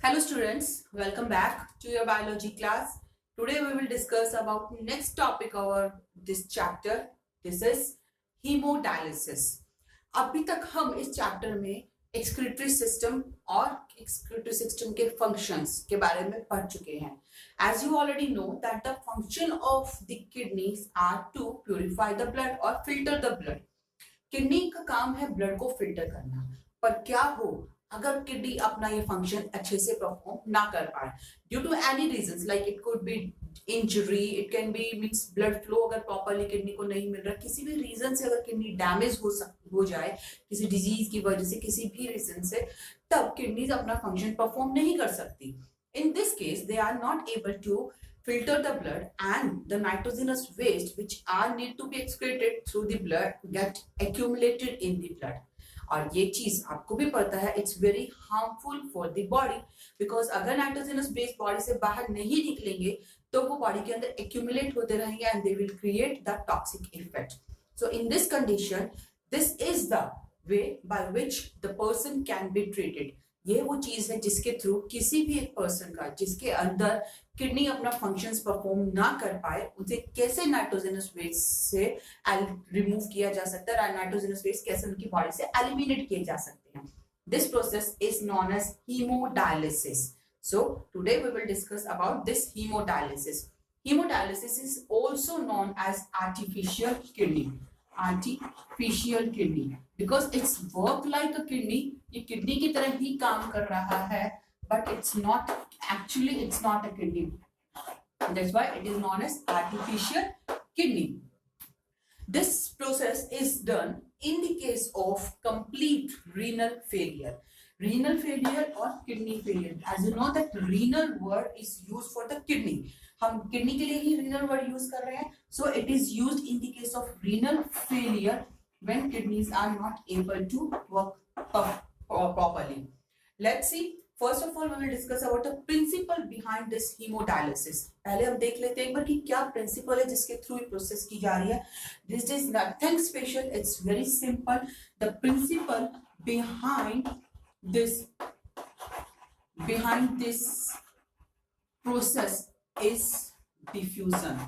Hello students, welcome back to your biology class. Today we will discuss about next topic of this chapter. This is hemodialysis. अभी तक हम इस chapter में excretory system और excretory system के functions के बारे में पढ़ चुके हैं. As you already know that the function of the kidneys are to purify the blood or filter the blood. Kidney का काम है ब्लड को फिल्टर करना, पर क्या हो अगर किडनी अपना ये फंक्शन अच्छे से परफॉर्म ना कर पाए due to any reasons, like it could be injury, it can be means blood flow अगर प्रॉपरली किडनी को नहीं मिल रहा, किसी भी रीजन से अगर किडनी डैमेज हो जाए, किसी डिजीज की वजह से, किसी भी रीजन से, तब किडनीज अपना फंक्शन परफॉर्म नहीं कर सकती. In this case, they are not able to filter the blood, and the nitrogenous waste which are need to be excreted through the blood get accumulated in the blood. और ये चीज आपको भी पता है, it's very harmful for the body, because अगर nitrogenous waste body से बाहर नहीं निकलेंगे तो वो बॉडी के अंदर एक्यूमुलेट होते रहेंगे and they will create the toxic effect. So in this condition this is the way by which the person can be treated. ये वो चीज है जिसके थ्रू किसी भी एक पर्सन का जिसके अंदर किडनी अपना फंक्शंस परफॉर्म ना कर पाए, उसे कैसे नाइट्रोजनस वेस्ट से रिमूव किया जा सकता है, नाइट्रोजनस वेस्ट कैसे उनकी बॉडी से एलिमिनेट किए जा सकते हैं. This process is known as hemodialysis. So today we will discuss about this hemodialysis. Hemodialysis is also known as artificial kidney. Artificial kidney because it's work like a kidney. ये kidney की तरह ही काम कर रहा है, but it's not actually it's not a kidney. That's why it is known as artificial kidney. This process is done in the case of complete renal failure. Renal failure or kidney failure. As you know that renal word is used for the kidney. हम kidney के लिए ही renal word use कर रहे हैं. So it is used in the case of renal failure when kidneys are not able to work properly. Let's see. First of all, we will discuss about the principle behind this hemodialysis. पहले हम देख लेते हैं एक बार कि क्या principle है जिसके थ्रू ये प्रोसेस की जा रही है. This is nothing special. It's very simple. The principle behind this process is diffusion.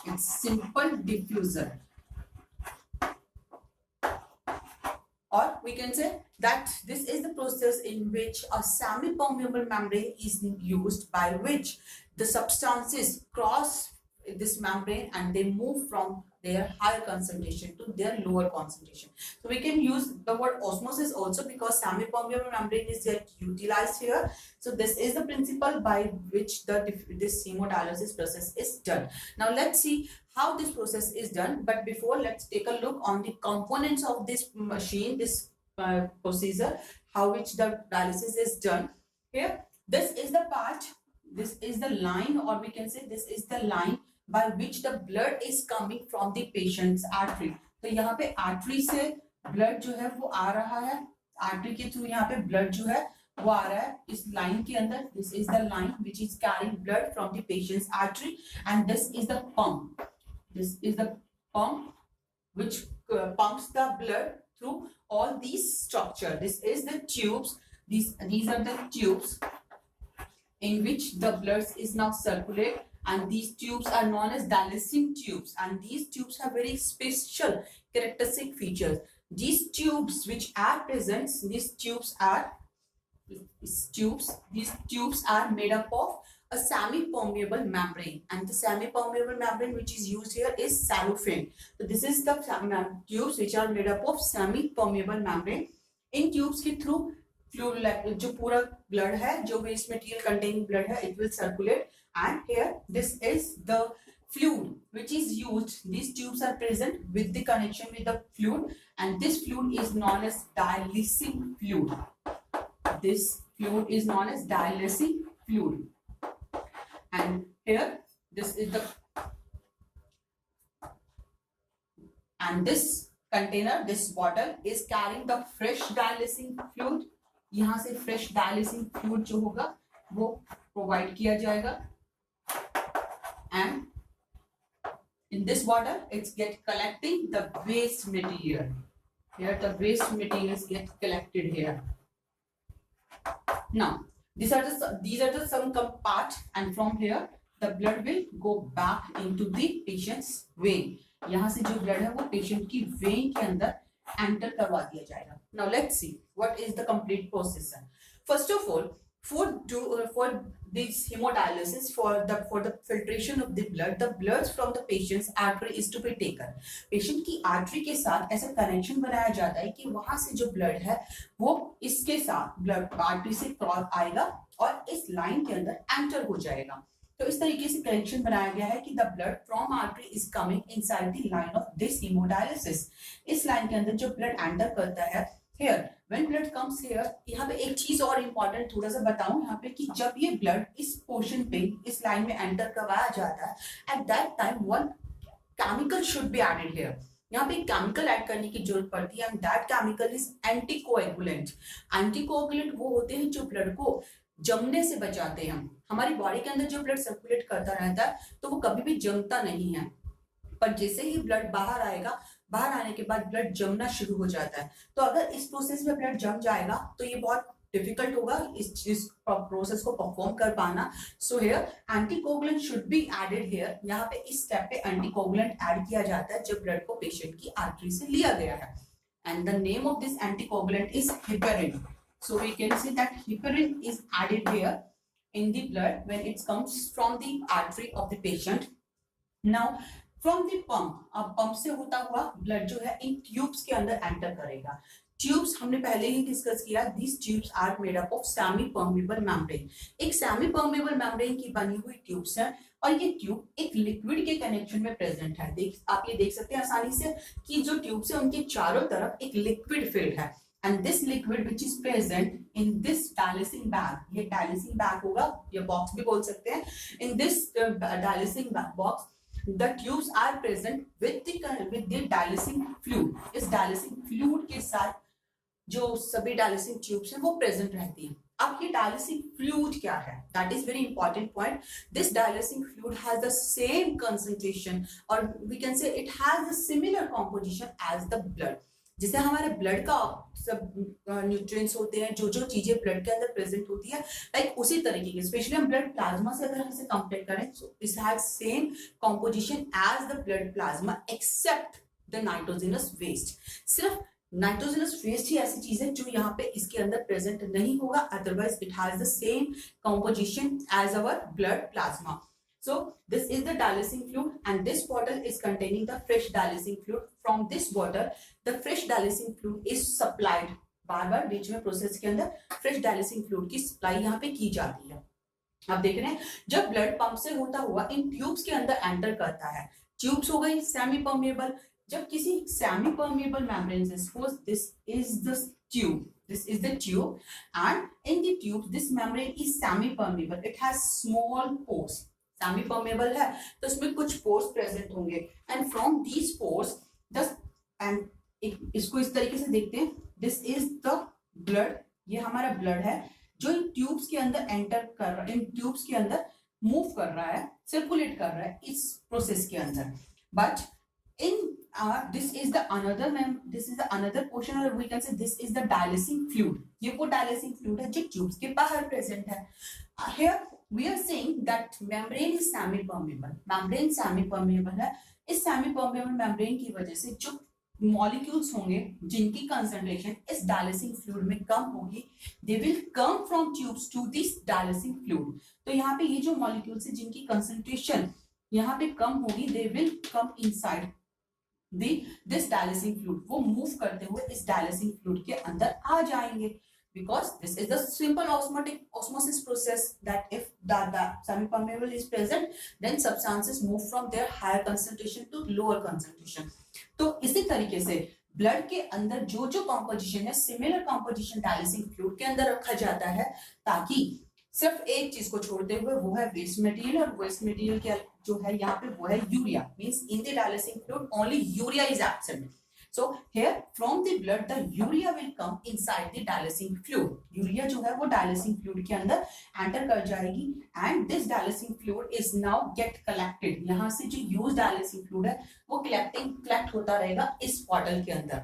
It's simple diffusion. Or we can say that this is the process in which a semi-permeable membrane is used by which the substances cross this membrane and they move from their higher concentration to their lower concentration. So we can use the word osmosis also because semi-permeable membrane is yet utilized here. So this is the principle by which this hemodialysis process is done. Now let's see how this process is done. But before, let's take a look on the components of this machine, this procedure, how which the dialysis is done. Here, this is the part, this is the line, or we can say this is the line by which the blood is coming from the patient's artery. तो यहाँ पे artery से blood जो है वो आ रहा है, artery के through यहाँ पे blood जो है वो आ रहा है इस line के अंदर. This is the line which is carrying blood from the patient's artery, and this is the pump. This is the pump which pumps the blood through all these structure. This is the tubes. These are the tubes in which the blood is now circulate, and these tubes are known as dialysing tubes, and these tubes have very special characteristic features. These tubes which are present, these tubes are made up of a semi-permeable membrane, and the semi-permeable membrane which is used here is cellophane. So this is the tubes which are made up of semi-permeable membrane. In tubes के through fluid, जो पूरा blood है, जो waste material containing blood है, it will circulate. And here this is the fluid which is used. These tubes are present with the connection with the fluid, and this fluid is known as dialysing fluid. This fluid is known as dialysing fluid. And here this is the, and this container, this bottle is carrying the fresh dialysing fluid. यहाँ से fresh dialysing fluid जो होगा वो provide किया जाएगा, and in this bottle it's get collecting the waste material. Here the waste materials get collected here. Now these are the some part, and from here the blood will go back into the patient's vein. यहाँ से जो blood है वो patient की vein के अंदर enter करवा दिया जाएगा. Now let's see what is the complete process. First of all, for this hemodialysis, for the filtration of the blood from the patient's artery is to be taken. Patient की artery के साथ ऐसा connection बनाया जाता है कि वहां से जो blood है वो इसके साथ blood artery से क्रॉस आएगा और इस लाइन के अंदर एंटर हो जाएगा. तो इस तरीके से कनेक्शन बनाया गया है कि the blood from artery is coming inside the line of this hemodialysis. इस लाइन के अंदर जो ब्लड एंटर करता है here when blood comes here, यहाँ पे एक चीज और इम्पोर्टेंट थोड़ा सा बताऊं यहाँ पे कि जब ये ब्लड इस पोर्शन पे इस लाइन में एंटर करवाया जाता है, at that time one chemical should be added here. यहाँ पे केमिकल ऐड करने की जरूरत पड़ती है, and that chemical is anticoagulant. Anticoagulant वो होते हैं जो ब्लड को जमने से बचाते हैं. हमारी बॉडी के अंदर जो ब्लड सर्कुलेट करता रहता है तो वो कभी भी जमता नहीं है, पर जैसे ही ब्लड बाहर आएगा, बाहर आने के बाद ब्लड जमना शुरू हो जाता है. तो अगर इस प्रोसेस में ब्लड जम जाएगा तो ये बहुत डिफिकल्ट होगा इस प्रोसेस को परफॉर्म कर पाना. So here anticoagulant should be added here. यहाँ पे इस स्टेप पे एंटीकोगुलेंट ऐड किया जाता है जब ब्लड को पेशेंट की आर्टरी से लिया गया है. And the name of this anticoagulant is heparin. So we can see that heparin is added here in the blood when it comes from the artery of the patient. Now from the pump, अब pump से होता हुआ blood जो है इन tubes के अंदर enter करेगा. Tubes हमने पहले ही डिस्कस किया. These tubes are made up of semi-permeable membrane. एक semi-permeable membrane की बनी हुई ट्यूब्स है और ये ट्यूब एक लिक्विड के कनेक्शन में प्रेजेंट है. आप ये देख सकते हैं आसानी से कि जो ट्यूब्स है उनके चारों तरफ एक लिक्विड फिल्ड है. And this liquid which is present in this dialysing bag, ये dialysing bag होगा, ये box भी बोल सकते हैं. In this dialysing box, the tubes are present with the dialysing fluid. इस dialysing fluid के साथ जो सभी dialysing tubes हैं वो present रहती हैं. अब ये dialysing fluid क्या है? That is very important point. This dialysing fluid has the same concentration, or we can say it has a similar composition as the blood. जिसे हमारे ब्लड का सब न्यूट्रिएंट्स होते हैं, जो जो चीजें ब्लड के अंदर प्रेजेंट होती है, लाइक उसी तरीके की. स्पेशली हम ब्लड प्लाज्मा से अगर हम इसे कंपेयर करें, so it has same composition as the blood plasma except the nitrogenous waste. सिर्फ नाइट्रोजनस वेस्ट ही ऐसी चीज है जो यहाँ पे इसके अंदर प्रेजेंट नहीं होगा, otherwise it has the same composition as our blood plasma. So this is the dialysing fluid, and this bottle is containing the fresh dialysing fluid. From this bottle, the fresh dialysing fluid is supplied. बार-बार बीच में process के अंदर fresh dialysing fluid की supply यहाँ पे की जाती है. आप देख रहे हैं जब ब्लड पंप से होता हुआ इन ट्यूब्स के अंदर एंटर करता है. ट्यूब्स हो गई सेमी परमेबल. जब किसी सेमी परमेबल मेम्ब्रेन से, suppose this is the tube, this is the tube, and in the tube this membrane is semi permeable. It has small pores. Semi permeable है तो इसमें कुछ पोर्स प्रेजेंट होंगे, and from these pores and इसको इस तरीके से देखते हैं. This is the blood. ये हमारा ब्लड है जो इन ट्यूब्स के अंदर एंटर कर रहा है, इन ट्यूब्स के अंदर मूव कर रहा है, सर्कुलेट कर रहा है इस प्रोसेस के अंदर. But in this is the another portion, or we can say this is the dialysing fluid. ये वो dialysing fluid है जो ट्यूब्स के बाहर प्रेजेंट है. Here we are saying that membrane is semi permeable. membrane semi permeable है. इस semi permeable membrane की वजह से जो मॉलिक्यूल्स होंगे जिनकी कंसंट्रेशन इस डायलिसिंग फ्लूइड में कम होगी, they will come from tubes to this dialysing fluid. तो यहाँ पे ये जो मॉलिक्यूल्स है जिनकी कंसंट्रेशन यहाँ पे कम होगी, they will come inside this dialysing fluid. वो मूव करते हुए इस डायलिसिंग फ्लूइड के अंदर आ जाएंगे. Because this is the simple osmosis process, that if the semi-permeable is present, then substances move from their higher concentration to lower concentration. तो इसी तरीके से ब्लड के अंदर जो जो कॉम्पोजिशन है, सिमिलर कॉम्पोजिशन डायलिसिंग फ्लूइड के अंदर रखा जाता है, ताकि सिर्फ एक चीज को छोड़ते हुए वो है वेस्ट मटेरियल, और वेस्ट मटेरियल क्या जो है यहाँ पे वो है urea. Means in the dialysing fluid only urea is absent. So here from the blood the urea will come inside the dialysing fluid. Urea जो है वो डायलिसिंग फ्लूइड के अंदर एंटर कर जाएगी, and this dialysing fluid is now get collected. यहाँ से जो यूज डायलिसिंग फ्लूइड है वो कलेक्ट होता रहेगा इस बॉटल के अंदर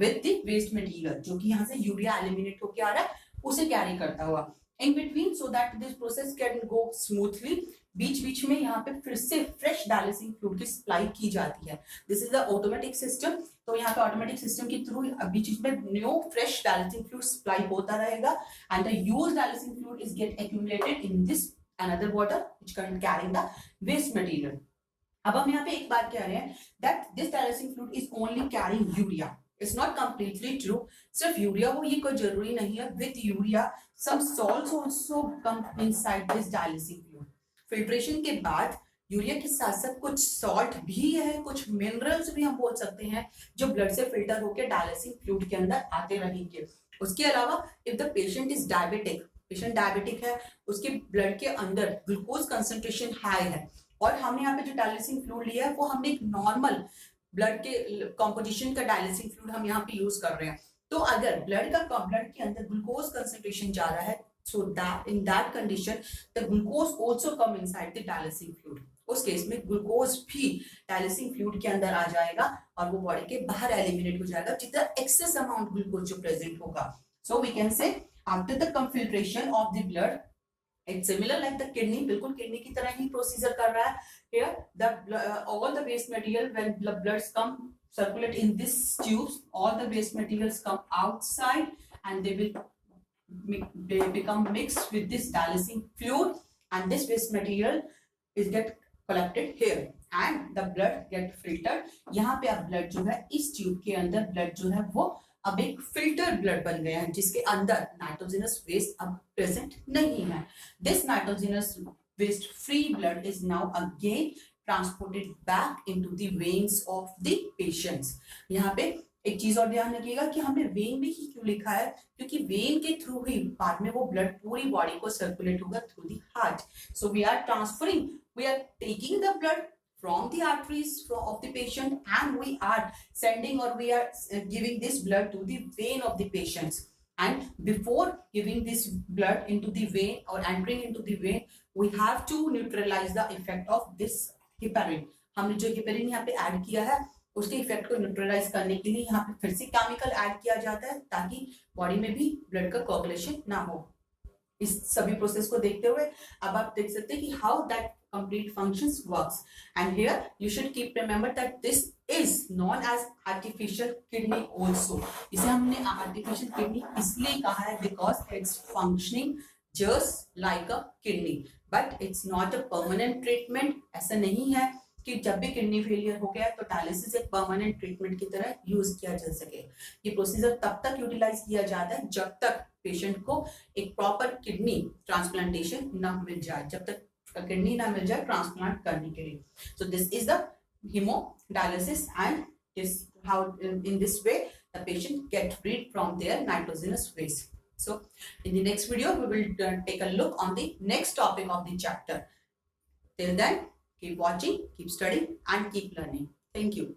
with the waste material, जो कि यहाँ से यूरिया एलिमिनेट होकर आ रहा है उसे कैरी करता हुआ. in between so that this process can go smoothly. बीच बीच में यहाँ पे फिर से फ्रेश डायलिसिस फ्लूइड की सप्लाई की जाती है. This is the automatic system. तो यहाँ पे ऑटोमेटिक सिस्टम के थ्रू बीच बीच में new fresh dialysis fluid supply होता रहेगा and the used dialysis fluid is get accumulated in this another water which can carrying the waste material. अब हम यहाँ पे एक बात कह रहे हैं that this dialysis fluid is only carrying urea. It's not completely true. सिर्फ यूरिया हो ये कोई जरूरी नहीं है. With urea some salts also come inside this dialysis fluid. Filtration के बाद यूरिया के साथ साथ कुछ सॉल्ट भी है, कुछ मिनरल्स भी हम बोल सकते हैं जो ब्लड से फिल्टर होकर डायलिसिस फ्लूइड के अंदर आते रहेंगे. उसके अलावा if the patient is diabetic, patient diabetic है, उसके ब्लड के अंदर ग्लूकोज कंसंट्रेशन हाई है और हमने यहाँ पे जो डायलिसिस फ्लूइड लिया है वो हमने एक नॉर्मल ब्लड के कॉम्पोजिशन का डायलिसिस फ्लूइड हम यहाँ पे यूज कर रहे हैं. तो अगर ब्लड के अंदर ग्लूकोज कंसंट्रेशन जा रहा है, so that in that condition the glucose also come inside the dialysis fluid. उस केस में ग्लूकोज भी डायलिसिस फ्लूइड के अंदर आ जाएगा और वो बॉडी के बाहर एलिमिनेट हो जाएगा जितना एक्सेस अमाउंट ग्लूकोज जो प्रेजेंट होगा. So we can say after the filtration of the blood it's similar like the kidney, बिल्कुल किडनी की तरह ही प्रोसीजर कर रहा है. Here the all the waste material when bloods come circulate in this tubes, all the waste materials come outside and they become mixed with this dialysis fluid and this waste material is get collected here and the blood get filtered. यहाँ पे अब blood जो है इस tube के अंदर blood जो है वो अब एक फिल्टर ब्लड बन गया है जिसके अंदर नाइट्रोजनस वेस्ट अब प्रेजेंट नहीं है. This nitrogenous waste free blood is now again transported back into the veins of the patients. यहाँ पे एक चीज और ध्यान रखिएगा कि हमने वेन में ही क्यों लिखा है, क्योंकि वेन के थ्रू ही बाद में वो ब्लड पूरी बॉडी को सर्कुलेट होगा through the heart. So we are taking the blood from the arteries of the patient and we are sending or we are giving this blood to the vein of the patients. And before giving this blood into the vein or entering into the vein, we have to neutralize the effect of this heparin. हमने जो heparin यहाँ पे add किया है उसके effect को neutralise करने के लिए यहाँ पे फिर से केमिकल ऐड किया जाता है ताकि बॉडी में भी ब्लड का कोगुलेशन ना हो. इस सभी प्रोसेस को देखते हुए अब आप देख सकते हैं कि how that complete functions works. And here you should keep remember that this is known as artificial kidney also. इसे हमने artificial kidney इसलिए कहा है because it's functioning just like a kidney, but it's not a permanent treatment. ऐसा नहीं है कि जब भी किडनी फेलियर हो गया तो डायलिसिस एक परमानेंट ट्रीटमेंट की तरह यूज किया जा सके. ये प्रोसीजर तब तक यूटिलाइज किया जाता है जब तक पेशेंट को एक प्रॉपर किडनी ट्रांसप्लांटेशन ना मिल जाए, जब तक किडनी ना मिल जाए ट्रांसप्लांट करने के लिए. So this is the hemodialysis and this how in this way the patient get freed from their nitrogenous waste. So in the next video we will take a look on the next topic of the chapter. Till then, keep watching, keep studying and keep learning. Thank you.